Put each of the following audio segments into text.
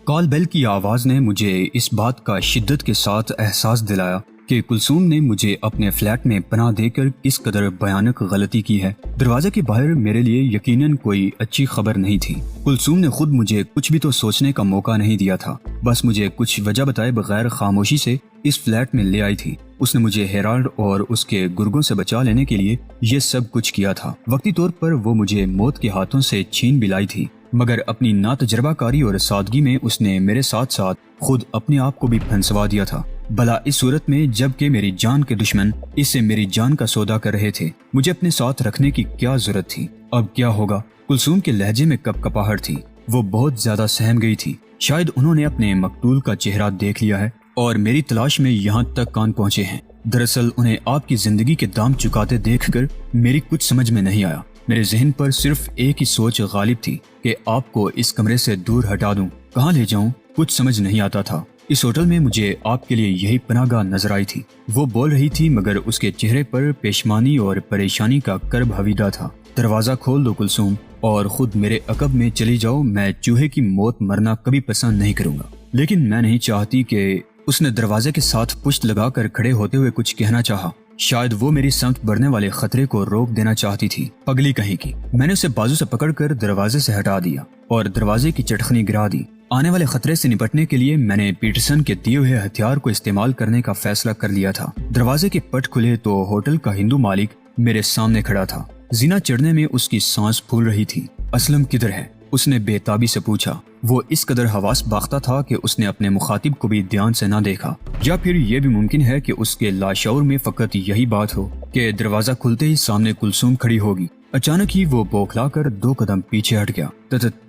کال بیل کی آواز نے مجھے اس بات کا شدت کے ساتھ احساس دلایا کہ کلثوم نے مجھے اپنے فلیٹ میں پناہ دے کر کس قدر بھیانک غلطی کی ہے۔ دروازے کے باہر میرے لیے یقیناً کوئی اچھی خبر نہیں تھی۔ کلثوم نے خود مجھے کچھ بھی تو سوچنے کا موقع نہیں دیا تھا، بس مجھے کچھ وجہ بتائے بغیر خاموشی سے اس فلیٹ میں لے آئی تھی۔ اس نے مجھے ہیرالڈ اور اس کے گرگوں سے بچا لینے کے لیے یہ سب کچھ کیا تھا۔ وقتی طور پر وہ مجھے موت کے ہاتھوں سے چھین بھی لائی تھی، مگر اپنی ناتجربہ کاری اور سادگی میں اس نے میرے ساتھ ساتھ خود اپنے آپ کو بھی پھنسوا دیا تھا۔ بھلا اس صورت میں جب کہ میری جان کے دشمن اس سے میری جان کا سودا کر رہے تھے، مجھے اپنے ساتھ رکھنے کی کیا ضرورت تھی؟ اب کیا ہوگا؟ کلثوم کے لہجے میں کپ کپاہٹ تھی۔ وہ بہت زیادہ سہم گئی تھی۔ شاید انہوں نے اپنے مقتول کا چہرہ دیکھ لیا ہے اور میری تلاش میں یہاں تک کان پہنچے ہیں۔ دراصل انہیں آپ کی زندگی کے دام چکاتے دیکھ کر میری کچھ سمجھ میں نہیں آیا۔ میرے ذہن پر صرف ایک ہی سوچ غالب تھی کہ آپ کو اس کمرے سے دور ہٹا دوں، کہاں لے جاؤں، کچھ سمجھ نہیں آتا تھا۔ اس ہوٹل میں مجھے آپ کے لیے یہی پناہ گاہ نظر آئی تھی۔ وہ بول رہی تھی مگر اس کے چہرے پر پیشمانی اور پریشانی کا کرب حویدہ تھا۔ دروازہ کھول دو کلثوم اور خود میرے عقب میں چلی جاؤ، میں چوہے کی موت مرنا کبھی پسند نہیں کروں گا۔ لیکن میں نہیں چاہتی کہ اس نے دروازے کے ساتھ پشت لگا کر کھڑے ہوتے ہوئے کچھ کہنا چاہا۔ شاید وہ میری سمت بڑھنے والے خطرے کو روک دینا چاہتی تھی۔ پگلی کہیں کی۔ میں نے اسے بازو سے پکڑ کر دروازے سے ہٹا دیا اور دروازے کی چٹخنی گرا دی۔ آنے والے خطرے سے نپٹنے کے لیے میں نے پیٹرسن کے دیے ہوئے ہتھیار کو استعمال کرنے کا فیصلہ کر لیا تھا۔ دروازے کے پٹ کھلے تو ہوٹل کا ہندو مالک میرے سامنے کھڑا تھا۔ زینہ چڑھنے میں اس کی سانس پھول رہی تھی۔ اسلم کدھر ہے؟ اس نے بے تابی سے پوچھا۔ وہ اس قدر حواس باختہ تھا کہ اس نے اپنے مخاطب کو بھی دھیان سے نہ دیکھا، یا پھر یہ بھی ممکن ہے کہ اس کے لاشعور میں فقط یہی بات ہو کہ دروازہ کھلتے ہی سامنے کلثوم کھڑی ہوگی۔ اچانک ہی وہ بوکھلا کر 2 قدم پیچھے ہٹ گیا۔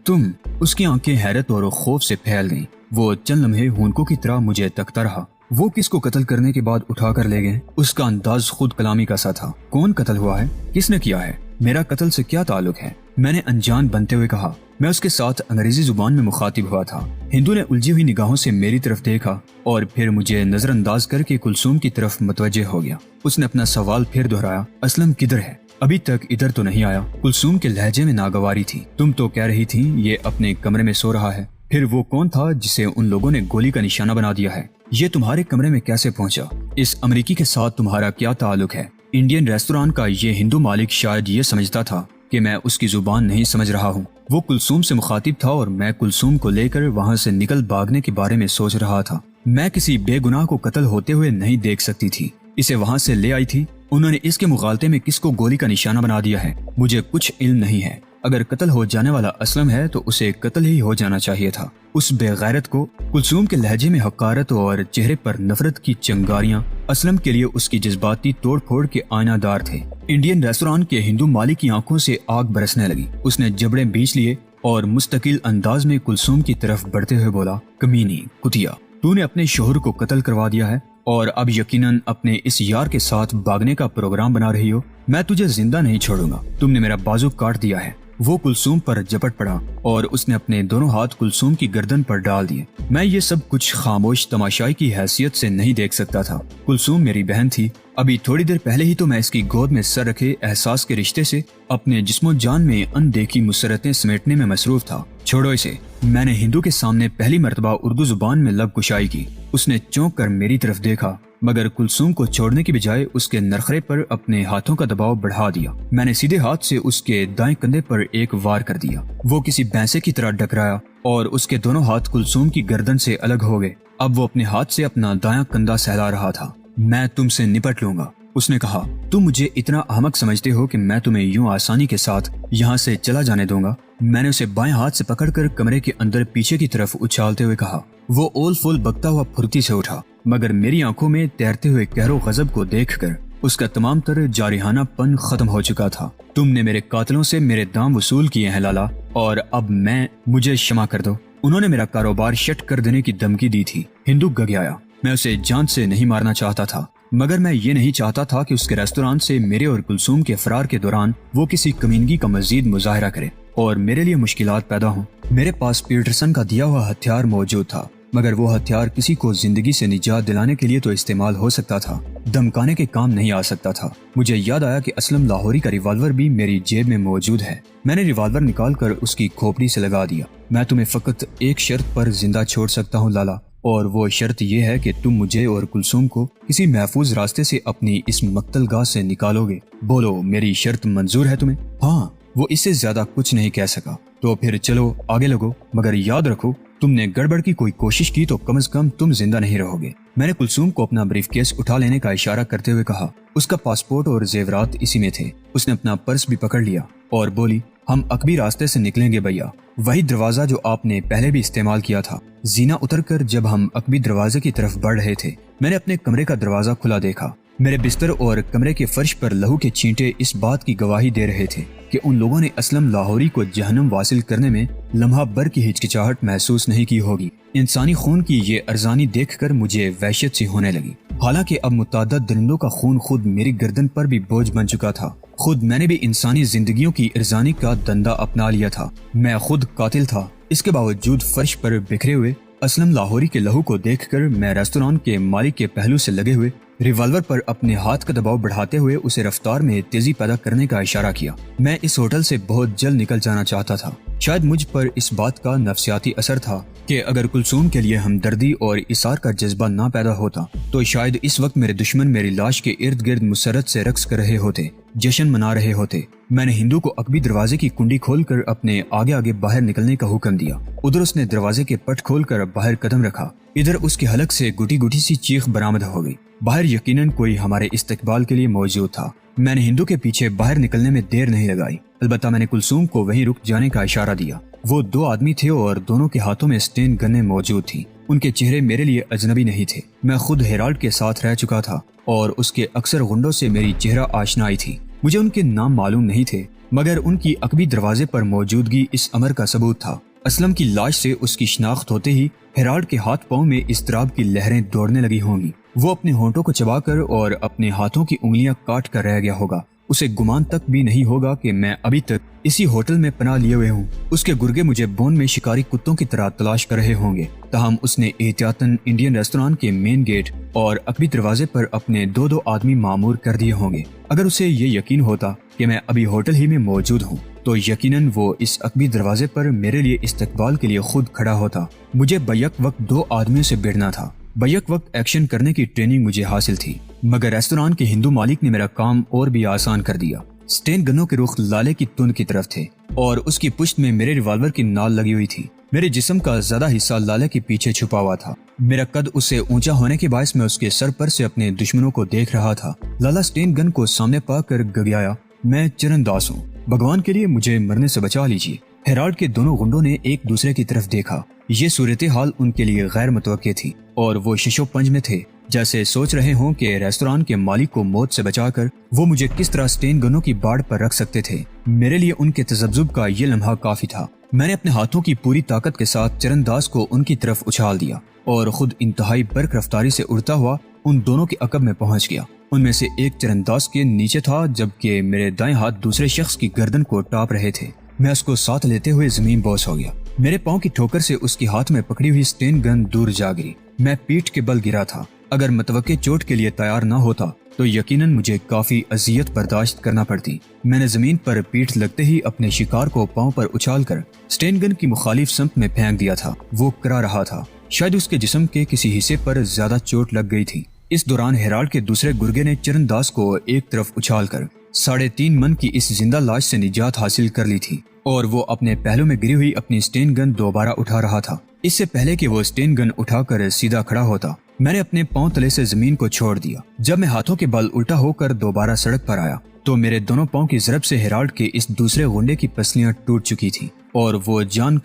تم؟ اس کی آنکھیں حیرت اور خوف سے پھیل گئیں۔ وہ چند لمحے ہونکوں کی طرح مجھے تکتا رہا۔ وہ کس کو قتل کرنے کے بعد اٹھا کر لے گئے؟ اس کا انداز خود کلامی کا سا تھا۔ کون قتل ہوا ہے؟ کس نے کیا ہے؟ میرا قتل سے کیا تعلق ہے؟ میں نے انجان بنتے ہوئے کہا۔ میں اس کے ساتھ انگریزی زبان میں مخاطب ہوا تھا۔ ہندو نے الجھی ہوئی نگاہوں سے میری طرف دیکھا اور پھر مجھے نظر انداز کر کے کلثوم کی طرف متوجہ ہو گیا۔ اس نے اپنا سوال پھر دہرایا۔ اسلم کدھر ہے؟ ابھی تک ادھر تو نہیں آیا۔ کلثوم کے لہجے میں ناگواری تھی۔ تم تو کہہ رہی تھی یہ اپنے کمرے میں سو رہا ہے، پھر وہ کون تھا جسے ان لوگوں نے گولی کا نشانہ بنا دیا ہے؟ یہ تمہارے کمرے میں کیسے پہنچا؟ اس امریکی کے ساتھ تمہارا کیا تعلق ہے؟ انڈین ریستوران کا یہ ہندو مالک شاید یہ سمجھتا تھا کہ میں اس کی زبان نہیں سمجھ رہا ہوں۔ وہ کلثوم سے مخاطب تھا اور میں کلثوم کو لے کر وہاں سے نکل بھاگنے کے بارے میں سوچ رہا تھا۔ میں کسی بے گناہ کو قتل ہوتے ہوئے نہیں دیکھ سکتی تھی۔ اسے وہاں سے لے آئی تھی۔ انہوں نے اس کے مغالطے میں کس کو گولی کا نشانہ بنا دیا ہے؟ مجھے کچھ علم نہیں ہے۔ اگر قتل ہو جانے والا اسلم ہے تو اسے قتل ہی ہو جانا چاہیے تھا۔ اس بے غیرت کو۔ کلثوم کے لہجے میں حقارت اور چہرے پر نفرت کی چنگاریاں اسلم کے لیے اس کی جذباتی توڑ پھوڑ کے آئینہ دار تھے۔ انڈین ریستوران کے ہندو مالک کی آنکھوں سے آگ برسنے لگی۔ اس نے جبڑے بیچ لیے اور مستقل انداز میں کلثوم کی طرف بڑھتے ہوئے بولا، کمینی کتیا، تو نے اپنے شوہر کو قتل کروا دیا ہے اور اب یقیناً اپنے اس یار کے ساتھ بھاگنے کا پروگرام بنا رہی ہو۔ میں تجھے زندہ نہیں چھوڑوں گا۔ تم نے میرا بازو کاٹ دیا ہے۔ وہ کلثوم پر جپٹ پڑا اور اس نے اپنے دونوں ہاتھ کلثوم کی گردن پر ڈال دیے۔ میں یہ سب کچھ خاموش تماشائی کی حیثیت سے نہیں دیکھ سکتا تھا۔ کلثوم میری بہن تھی۔ ابھی تھوڑی دیر پہلے ہی تو میں اس کی گود میں سر رکھے احساس کے رشتے سے اپنے جسم و جان میں اندیکھی مسرتیں سمیٹنے میں مصروف تھا۔ چھوڑو اسے۔ میں نے ہندو کے سامنے پہلی مرتبہ اردو زبان میں لب کشائی کی۔ اس نے چونک کر میری طرف دیکھا مگر کلثوم کو چھوڑنے کی بجائے اس کے نرخرے پر اپنے ہاتھوں کا دباؤ بڑھا دیا۔ میں نے سیدھے ہاتھ سے اس کے دائیں کندھے پر ایک وار کر دیا۔ وہ کسی بھینسے کی طرح ڈکرایا اور اس کے دونوں ہاتھ کلثوم کی گردن سے الگ ہو گئے۔ اب وہ اپنے ہاتھ سے اپنا دایاں کندھا سہلا رہا تھا۔ میں تم سے نپٹ لوں گا، اس نے کہا۔ تم مجھے اتنا احمق سمجھتے ہو کہ میں تمہیں یوں آسانی کے ساتھ یہاں سے چلا جانے دوں گا؟ میں نے اسے بائیں ہاتھ سے پکڑ کر کمرے کے اندر پیچھے کی طرف اچھالتے ہوئے کہا۔ وہ اول فول بکتا ہوا پھرتی سے اٹھا مگر میری آنکھوں میں تیرتے ہوئے قہر و غضب کو دیکھ کر اس کا تمام تر جارحانہ پن ختم ہو چکا تھا۔ تم نے میرے قاتلوں سے میرے دام وصول کیے ہیں لالا، اور اب مجھے شمع کر دو۔ انہوں نے میرا کاروبار شٹ کر دینے کی دھمکی دی تھی۔ ہندو گگیایا۔ میں اسے جان سے نہیں مارنا چاہتا تھا مگر میں یہ نہیں چاہتا تھا کہ اس کے ریستوران سے میرے اور کلثوم کے فرار کے دوران وہ کسی کمینگی کا مزید مظاہرہ کرے اور میرے لیے مشکلات پیدا ہوں۔ میرے پاس پیٹرسن کا دیا ہوا ہتھیار موجود تھا مگر وہ ہتھیار کسی کو زندگی سے نجات دلانے کے لیے تو استعمال ہو سکتا تھا، دمکانے کے کام نہیں آ سکتا تھا۔ مجھے یاد آیا کہ اسلم لاہوری کا ریوالور بھی میری جیب میں موجود ہے۔ میں نے ریوالور نکال کر اس کی کھوپڑی سے لگا دیا۔ میں تمہیں فقط ایک شرط پر زندہ چھوڑ سکتا ہوں لالا، اور وہ شرط یہ ہے کہ تم مجھے اور کلثوم کو کسی محفوظ راستے سے اپنی اس مقتل گاہ سے نکالو گے۔ بولو، میری شرط منظور ہے تمہیں؟ ہاں، وہ اس سے زیادہ کچھ نہیں کہہ سکا۔ تو پھر چلو آگے لگو، مگر یاد رکھو تم نے گڑبڑ کی کوئی کوشش کی تو کم از کم تم زندہ نہیں رہو گے۔ میں نے کلثوم کو اپنا بریف کیس اٹھا لینے کا اشارہ کرتے ہوئے کہا۔ اس کا پاسپورٹ اور زیورات اسی میں تھے۔ اس نے اپنا پرس بھی پکڑ لیا اور بولی، ہم عقبی راستے سے نکلیں گے بھیا، وہی دروازہ جو آپ نے پہلے بھی استعمال کیا تھا۔ زینہ اتر کر جب ہم عقبی دروازے کی طرف بڑھ رہے تھے، میں نے اپنے کمرے کا دروازہ کھلا دیکھا۔ میرے بستر اور کمرے کے فرش پر لہو کے چھینٹے اس بات کی گواہی دے رہے تھے کہ ان لوگوں نے اسلم لاہوری کو جہنم واصل کرنے میں لمحہ بھر کی ہچکچاہٹ محسوس نہیں کی ہوگی۔ انسانی خون کی یہ ارزانی دیکھ کر مجھے وحشت سی ہونے لگی، حالانکہ اب متعدد درندوں کا خون خود میری گردن پر بھی بوجھ بن چکا تھا۔ خود میں نے بھی انسانی زندگیوں کی ارزانی کا دندہ اپنا لیا تھا۔ میں خود قاتل تھا۔ اس کے باوجود فرش پر بکھرے ہوئے اسلم لاہوری کے لہو کو دیکھ کر میں ریستوران کے مالک کے پہلو سے لگے ہوئے ریوالور پر اپنے ہاتھ کا دباؤ بڑھاتے ہوئے اسے رفتار میں تیزی پیدا کرنے کا اشارہ کیا۔ میں اس ہوٹل سے بہت جلد نکل جانا چاہتا تھا۔ شاید مجھ پر اس بات کا نفسیاتی اثر تھا کہ اگر کلثوم کے لیے ہمدردی اور اثار کا جذبہ نہ پیدا ہوتا تو شاید اس وقت میرے دشمن میری لاش کے ارد گرد مسرت سے رقص کر رہے ہوتے، جشن منا رہے ہوتے۔ میں نے ہندو کو عقبی دروازے کی کنڈی کھول کر اپنے آگے آگے باہر نکلنے کا حکم دیا۔ ادھر اس نے دروازے کے پٹ کھول کر باہر قدم رکھا، ادھر اس کے حلق سے گٹی گٹی سی چیخ برآمد ہو گئی۔ باہر یقیناً کوئی ہمارے استقبال کے لیے موجود تھا۔ میں نے ہندو کے پیچھے باہر نکلنے میں دیر نہیں لگائی، البتہ میں نے کلثوم کو وہیں رک جانے کا اشارہ دیا۔ وہ دو آدمی تھے اور دونوں کے ہاتھوں میں سٹین گنیں موجود تھیں۔ ان کے چہرے میرے لیے اجنبی نہیں تھے۔ میں خود ہیرالڈ کے ساتھ رہ چکا تھا اور اس کے اکثر غنڈوں سے میری چہرہ آشنائی تھی۔ مجھے ان کے نام معلوم نہیں تھے، مگر ان کی عقبی دروازے پر موجودگی اس امر کا ثبوت تھا۔ اسلم کی لاش سے اس کی شناخت ہوتے ہی ہیرالڈ کے ہاتھ پاؤں میں اضطراب کی لہریں دوڑنے لگی ہوں گی۔ وہ اپنے ہونٹوں کو چبا کر اور اپنے ہاتھوں کی انگلیاں کاٹ کر رہ گیا ہوگا۔ اسے گمان تک بھی نہیں ہوگا کہ میں ابھی تک اسی ہوٹل میں پناہ لیے ہوئے ہوں۔ اس کے گرگے مجھے بون میں شکاری کتوں کی طرح تلاش کر رہے ہوں گے، تاہم اس نے احتیاطاً انڈین ریستوران کے مین گیٹ اور عقبی دروازے پر اپنے دو آدمی معمور کر دیے ہوں گے۔ اگر اسے یہ یقین ہوتا کہ میں ابھی ہوٹل ہی میں موجود ہوں تو یقیناً وہ اس عقبی دروازے پر میرے لیے استقبال کے لیے خود کھڑا ہوتا۔ مجھے بیک وقت دو آدمیوں سے بھیڑنا تھا۔ بیک وقت ایکشن کرنے کی ٹریننگ مجھے حاصل تھی، مگر ریستوران کے ہندو مالک نے میرا کام اور بھی آسان کر دیا۔ سٹین گنوں کے رخ لالے کی تن کی طرف تھے اور اس کی پشت میں میرے ریوالور کی نال لگی ہوئی تھی۔ میرے جسم کا زیادہ حصہ لالے کے پیچھے چھپا ہوا تھا۔ میرا قد اس سے اونچا ہونے کے باعث میں اس کے سر پر سے اپنے دشمنوں کو دیکھ رہا تھا۔ لالا سٹین گن کو سامنے پا کر گگیایا، میں چرن داس ہوں، بھگوان کے لیے مجھے مرنے سے بچا لیجیے۔ ہیرالڈ کے دونوں گنڈوں نے ایک دوسرے کی طرف دیکھا۔ یہ صورتحال ان کے لیے غیر متوقع تھی اور وہ شش و پنج میں تھے، جیسے سوچ رہے ہوں کہ ریستوران کے مالک کو موت سے بچا کر وہ مجھے کس طرح سٹین گنوں کی باڑ پر رکھ سکتے تھے۔ میرے لیے ان کے تذبذب کا یہ لمحہ کافی تھا۔ میں نے اپنے ہاتھوں کی پوری طاقت کے ساتھ چرن داس کو ان کی طرف اچھال دیا اور خود انتہائی برق رفتاری سے اڑتا ہوا ان دونوں کے عقب میں پہنچ گیا۔ ان میں سے ایک چرن داس کے نیچے تھا، جبکہ میرے دائیں ہاتھ دوسرے شخص کی گردن کو ٹاپ رہے تھے۔ میں اس کو ساتھ لیتے ہوئے زمین بوس ہو گیا۔ میرے پاؤں کی ٹھوکر سے اس کے ہاتھ میں پکڑی ہوئی سٹین گن دور جا گری۔ میں پیٹھ کے بل گرا تھا۔ اگر متوقع چوٹ کے لیے تیار نہ ہوتا تو یقیناً مجھے کافی اذیت برداشت کرنا پڑتی۔ میں نے زمین پر پیٹھ لگتے ہی اپنے شکار کو پاؤں پر اچھال کر سٹین گن کی مخالف سمت میں پھینک دیا تھا۔ وہ کرا رہا تھا، شاید اس کے جسم کے کسی حصے پر زیادہ چوٹ لگ گئی تھی۔ اس دوران ہیرالڈ کے دوسرے گرگے نے چرن داس کو ایک طرف اچھال کر 3.5 من کی اس زندہ لاش سے نجات حاصل کر لی تھی اور وہ اپنے پہلو میں گری ہوئی اپنی سٹین گن دوبارہ اٹھا رہا تھا۔ اس سے پہلے کہ وہ سٹین گن اٹھا کر سیدھا کھڑا ہوتا، میں نے اپنے پاؤں تلے سے زمین کو چھوڑ دیا۔ جب میں ہاتھوں کے بل الٹا ہو کر دوبارہ سڑک پر آیا تو میرے دونوں پاؤں کی ضرب سے ہیرالڈ کے اس دوسرے غنڈے کی پسلیاں ٹوٹ چکی تھیں اور وہ جان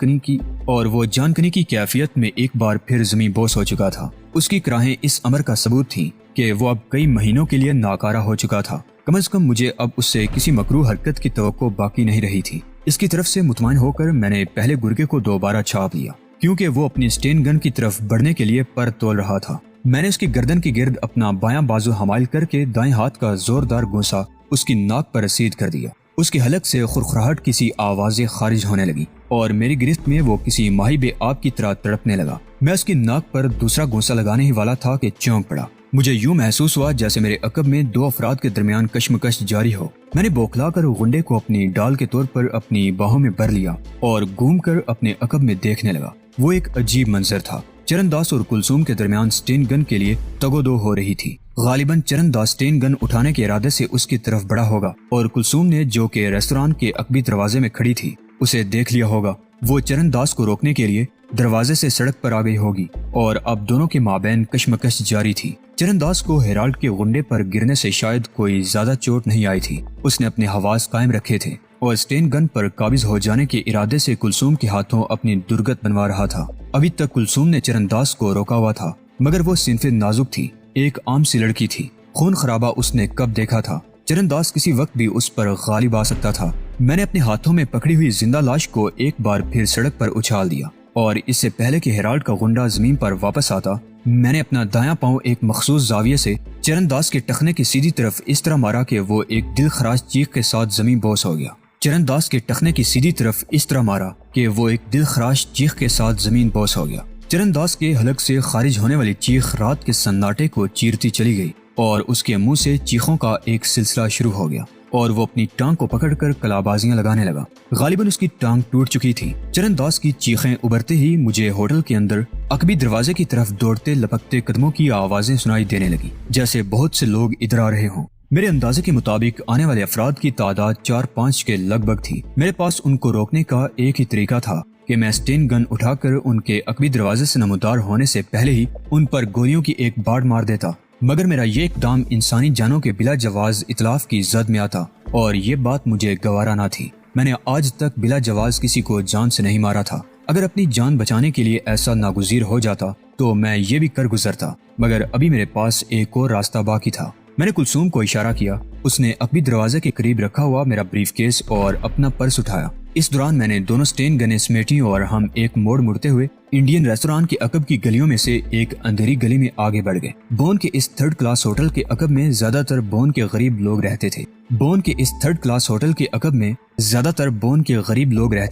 کنی کی کیفیت میں ایک بار پھر زمین بوس ہو چکا تھا۔ اس کی کراہیں اس امر کا ثبوت تھیں کہ وہ اب کئی مہینوں کے لیے ناکارہ ہو چکا تھا۔ کم از کم مجھے اب اس سے کسی مکروہ حرکت کی توقع باقی نہیں رہی تھی۔ اس کی طرف سے مطمئن ہو کر میں نے پہلے گرگے کو دوبارہ چھاپ لیا، کیونکہ وہ اپنی سٹین گن کی طرف بڑھنے کے لیے پر تول رہا تھا۔ میں نے اس کی گردن کی گرد اپنا بایاں بازو حمائل کر کے دائیں ہاتھ کا زوردار گونسا اس کی ناک پر رسید کر دیا۔ اس کے حلق سے خرخراہٹ کسی آوازیں خارج ہونے لگی اور میری گرفت میں وہ کسی ماہی بے آب کی طرح تڑپنے لگا۔ میں اس کی ناک پر دوسرا گونسا لگانے ہی والا تھا کہ چونک پڑا۔ مجھے یوں محسوس ہوا جیسے میرے عقب میں دو افراد کے درمیان کشمکش جاری ہو۔ میں نے بوکھلا کر غنڈے کو اپنی ڈال کے طور پر اپنی باہوں میں بھر لیا اور گھوم کر اپنے عقب میں دیکھنے لگا۔ وہ ایک عجیب منظر تھا۔ چرن داس اور کلثوم کے درمیان سٹین گن کے لیے تگودو ہو رہی تھی۔ غالباً چرن داس سٹین گن اٹھانے کے ارادے سے اس کی طرف بڑھا ہوگا اور کلثوم نے، جو کہ ریستوران کے عقبی دروازے میں کھڑی تھی، اسے دیکھ لیا ہوگا۔ وہ چرن داس کو روکنے کے لیے دروازے سے سڑک پر آ گئی ہوگی اور اب دونوں کے مابین کشمکش جاری تھی۔ چرن داس کو ہیرالڈ کے غنڈے پر گرنے سے شاید کوئی زیادہ چوٹ نہیں آئی تھی۔ اس نے اپنے حواس قائم رکھے تھے اور سٹین گن پر قابض ہو جانے کے ارادے سے کلثوم کے ہاتھوں اپنی درگت بنوا رہا تھا۔ ابھی تک کلثوم نے چرن داس کو روکا ہوا تھا، مگر وہ صنف نازک تھی، ایک عام سی لڑکی تھی۔ خون خرابہ اس نے کب دیکھا تھا؟ چرن داس کسی وقت بھی اس پر غالب آ سکتا تھا۔ میں نے اپنے ہاتھوں میں پکڑی ہوئی زندہ لاش کو ایک بار پھر سڑک پر اچھال دیا اور اس سے پہلے کہ ہیرالڈ کا غنڈہ زمین پر واپس آتا، میں نے اپنا دایاں پاؤں ایک مخصوص زاویے سے چرن داس کے ٹخنے کی سیدھی طرف اس طرح مارا کہ وہ ایک دل خراش چیخ کے ساتھ زمین بوس ہو گیا۔ چرن داس کے ٹخنے کی سیدھی طرف اس طرح مارا کہ وہ ایک دل خراش چیخ کے ساتھ زمین بوس ہو گیا۔ چرن داس کے حلق سے خارج ہونے والی چیخ رات کے سناٹے کو چیرتی چلی گئی اور اس کے منہ سے چیخوں کا ایک سلسلہ شروع ہو گیا اور وہ اپنی ٹانگ کو پکڑ کر کلابازیاں لگانے لگا۔ غالباً اس کی ٹانگ ٹوٹ چکی تھی۔ چرن داس کی چیخیں ابھرتے ہی مجھے ہوٹل کے اندر عقبی دروازے کی طرف دوڑتے لپکتے قدموں کی آوازیں سنائی دینے لگی، جیسے بہت سے لوگ ادھر آ رہے ہوں۔ میرے اندازے کے مطابق آنے والے افراد کی تعداد 4-5 کے لگ بھگ تھی۔ میرے پاس ان کو روکنے کا ایک ہی طریقہ تھا کہ میں سٹین گن اٹھا کر ان کے عقبی دروازے سے نمودار ہونے سے پہلے ہی ان پر گولیوں کی ایک باڑ مار دیتا، مگر میرا یہ اقدام انسانی جانوں کے بلا جواز اتلاف کی زد میں آتا اور یہ بات مجھے گوارا نہ تھی۔ میں نے آج تک بلا جواز کسی کو جان سے نہیں مارا تھا۔ اگر اپنی جان بچانے کے لیے ایسا ناگزیر ہو جاتا تو میں یہ بھی کر گزرتا، مگر ابھی میرے پاس ایک اور راستہ باقی تھا۔ میں نے کلثوم کو اشارہ کیا۔ اس نے عقبی دروازے کے قریب رکھا ہوا میرا بریف کیس اور اپنا پرس اٹھایا۔ اس دوران میں نے دونوں سٹین گنیں سمیٹی اور ہم ایک موڑ مڑتے ہوئے انڈین ریستوران کے عقب کی گلیوں میں سے ایک اندھیری گلی میں آگے بڑھ گئے۔ بون کے اس 3rd کلاس ہوٹل کے عقب میں زیادہ تر بون کے غریب لوگ رہتے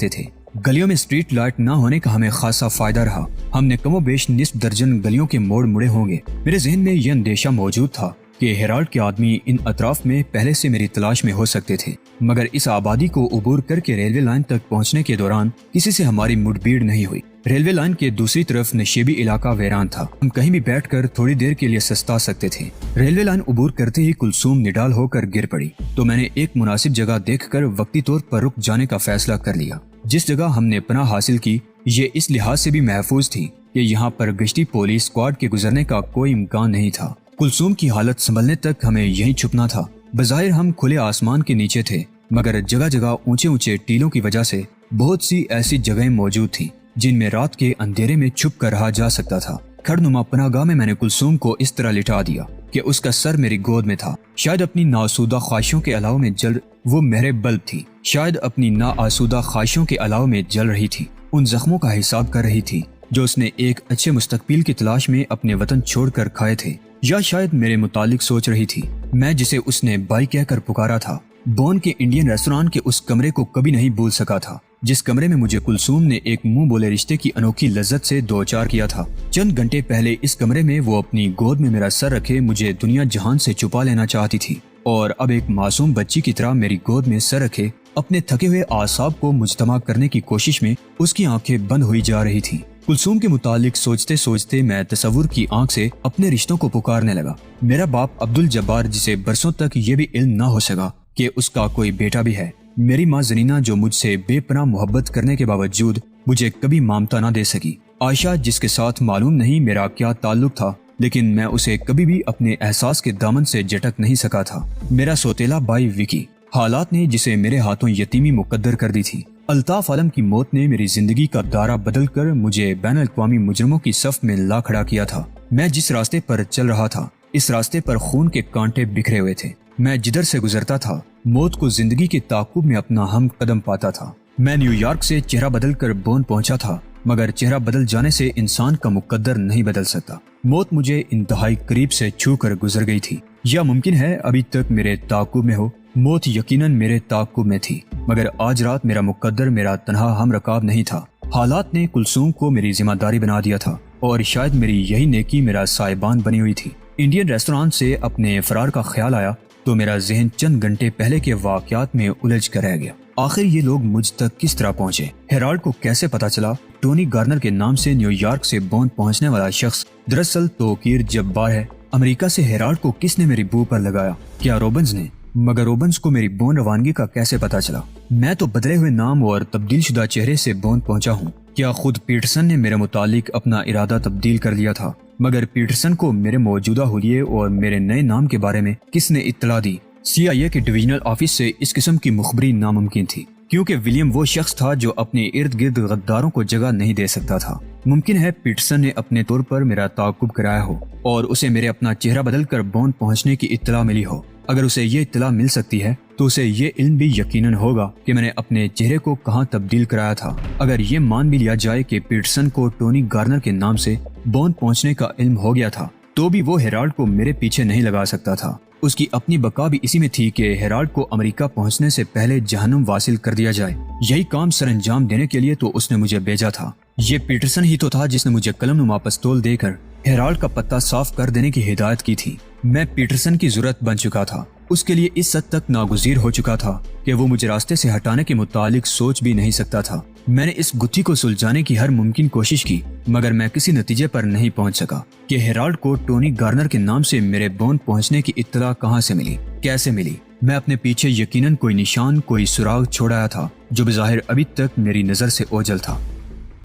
تھے۔ گلیوں میں اسٹریٹ لائٹ نہ ہونے کا ہمیں خاصا فائدہ رہا۔ ہم نے کم و بیش نصف درجن گلیوں کے موڑ مڑے ہوں گے۔ میرے ذہن میں یہ اندیشہ موجود تھا کہ ہیرالڈ کے آدمی ان اطراف میں پہلے سے میری تلاش میں ہو سکتے تھے، مگر اس آبادی کو عبور کر کے ریلوے لائن تک پہنچنے کے دوران کسی سے ہماری مٹ بھیڑ نہیں ہوئی۔ ریلوے لائن کے دوسری طرف نشیبی علاقہ ویران تھا، ہم کہیں بھی بیٹھ کر تھوڑی دیر کے لیے سستا سکتے تھے۔ ریلوے لائن عبور کرتے ہی کلثوم نڈال ہو کر گر پڑی تو میں نے ایک مناسب جگہ دیکھ کر وقتی طور پر رک جانے کا فیصلہ کر لیا۔ جس جگہ ہم نے پناہ حاصل کی یہ اس لحاظ سے بھی محفوظ تھی کہ یہاں پر گشتی پولیس اسکواڈ کے گزرنے کا کوئی امکان نہیں تھا۔ کلثوم کی حالت سنبھلنے تک ہمیں یہیں چھپنا تھا۔ بظاہر ہم کھلے آسمان کے نیچے تھے، مگر جگہ جگہ اونچے اونچے ٹیلوں کی وجہ سے بہت سی ایسی جگہیں موجود تھیں جن میں رات کے اندھیرے میں چھپ کر رہا جا سکتا تھا۔ کھڑ نما پناہ گاہ میں نے کلثوم کو اس طرح لٹا دیا کہ اس کا سر میری گود میں تھا۔ شاید اپنی ناآسودہ خواہشوں کے علاوہ میں وہ مہر بلب تھی، شاید اپنی ناآسودہ خواہشوں کے علاوہ میں جل رہی تھی، ان زخموں کا حساب کر رہی تھی جو اس نے ایک اچھے مستقبل کی تلاش میں اپنے وطن چھوڑ کر کھائے تھے، یا شاید میرے متعلق سوچ رہی تھی، میں جسے اس نے بائی کہہ کر پکارا تھا۔ بون کے انڈین ریستوران کے اس کمرے کو کبھی نہیں بھول سکا تھا جس کمرے میں مجھے کلثوم نے ایک منہ بولے رشتے کی انوکھی لذت سے دوچار کیا تھا۔ چند گھنٹے پہلے اس کمرے میں وہ اپنی گود میں میرا سر رکھے مجھے دنیا جہان سے چھپا لینا چاہتی تھی، اور اب ایک معصوم بچی کی طرح میری گود میں سر رکھے اپنے تھکے ہوئے اعصاب کو مجتمع کرنے کی کوشش میں اس کی آنکھیں بند ہوئی جا رہی تھیں۔ کلثوم کے متعلق سوچتے سوچتے میں تصور کی آنکھ سے اپنے رشتوں کو پکارنے لگا۔ میرا باپ عبد الجبار، جسے برسوں تک یہ بھی علم نہ ہو سکا کہ اس کا کوئی بیٹا بھی ہے۔ میری ماں زنینہ، جو مجھ سے بے پناہ محبت کرنے کے باوجود مجھے کبھی مامتا نہ دے سکی۔ عائشہ، جس کے ساتھ معلوم نہیں میرا کیا تعلق تھا، لیکن میں اسے کبھی بھی اپنے احساس کے دامن سے جھٹک نہیں سکا تھا۔ میرا سوتیلا بھائی وکی، حالات نے جسے میرے ہاتھوں یتیمی مقدر کر دی تھی۔ الطاف عالم کی موت نے میری زندگی کا دارہ بدل کر مجھے بین الاقوامی مجرموں کی صف میں لا کھڑا کیا تھا۔ میں جس راستے پر چل رہا تھا، اس راستے پر خون کے کانٹے بکھرے ہوئے تھے۔ میں جدھر سے گزرتا تھا، موت کو زندگی کے تعاقب میں اپنا ہم قدم پاتا تھا۔ میں نیو یارک سے چہرہ بدل کر بون پہنچا تھا، مگر چہرہ بدل جانے سے انسان کا مقدر نہیں بدل سکتا۔ موت مجھے انتہائی قریب سے چھو کر گزر گئی تھی۔ یا ممکن ہے ابھی تک میرے تعاقب میں ہو، موت یقیناً میرے تعاقب میں تھی، مگر آج رات میرا مقدر میرا تنہا ہم رکاب نہیں تھا۔ حالات نے کلثوم کو میری ذمہ داری بنا دیا تھا اور شاید میری یہی نیکی میرا سائبان بنی ہوئی تھی۔ انڈین ریسٹوران سے اپنے فرار کا خیال آیا تو میرا ذہن چند گھنٹے پہلے کے واقعات میں الجھ کر رہ گیا۔ آخر یہ لوگ مجھ تک کس طرح پہنچے؟ ہیرالڈ کو کیسے پتا چلا ٹونی گارنر کے نام سے نیو یارک سے بون پہنچنے والا شخص دراصل توقیر جبار ہے؟ امریکہ سے ہیرالڈ کو کس نے میری بو پر لگایا؟ کیا روبنز نے؟ مگر روبنز کو میری بون روانگی کا کیسے پتا چلا؟ میں تو بدلے ہوئے نام اور تبدیل شدہ چہرے سے بون پہنچا ہوں۔ کیا خود پیٹرسن نے میرے متعلق اپنا ارادہ تبدیل کر لیا تھا؟ مگر پیٹرسن کو میرے موجودہ حلیے اور میرے نئے نام کے بارے میں کس نے اطلاع دی؟ CIA کے ڈویژنل آفس سے اس قسم کی مخبری ناممکن تھی، کیونکہ ولیم وہ شخص تھا جو اپنے ارد گرد غداروں کو جگہ نہیں دے سکتا تھا۔ ممکن ہے پیٹرسن نے اپنے طور پر میرا تعاقب کرایا ہو اور اسے میرے اپنا چہرہ بدل کر بون پہنچنے کی اطلاع ملی ہو۔ اگر اسے یہ اطلاع مل سکتی ہے تو اسے یہ علم بھی یقیناً ہوگا کہ میں نے اپنے چہرے کو کہاں تبدیل کرایا تھا۔ اگر یہ مان بھی لیا جائے کہ پیٹرسن کو ٹونی گارنر کے نام سے بون پہنچنے کا علم ہو گیا تھا تو بھی وہ ہیرالڈ کو میرے پیچھے نہیں لگا سکتا تھا۔ اس کی اپنی بقا بھی اسی میں تھی کہ ہیرالڈ کو امریکہ پہنچنے سے پہلے جہنم واصل کر دیا جائے۔ یہی کام سر انجام دینے کے لیے تو اس نے مجھے بھیجا تھا۔ یہ پیٹرسن ہی تو تھا جس نے مجھے قلم نما پستول دے کر ہیرالڈ کا پتہ صاف کر دینے کی ہدایت کی تھی۔ میں پیٹرسن کی ضرورت بن چکا تھا، اس کے لیے اس حد تک ناگزیر ہو چکا تھا کہ وہ مجھے راستے سے ہٹانے کے متعلق سوچ بھی نہیں سکتا تھا۔ میں نے اس گتھی کو سلجھانے کی ہر ممکن کوشش کی، مگر میں کسی نتیجے پر نہیں پہنچ سکا کہ ہیرالڈ کو ٹونی گارنر کے نام سے میرے بون پہنچنے کی اطلاع کہاں سے ملی، کیسے ملی۔ میں اپنے پیچھے یقیناً کوئی نشان، کوئی سراغ چھوڑ آیا تھا جو بظاہر ابھی تک میری نظر سے اوجھل تھا۔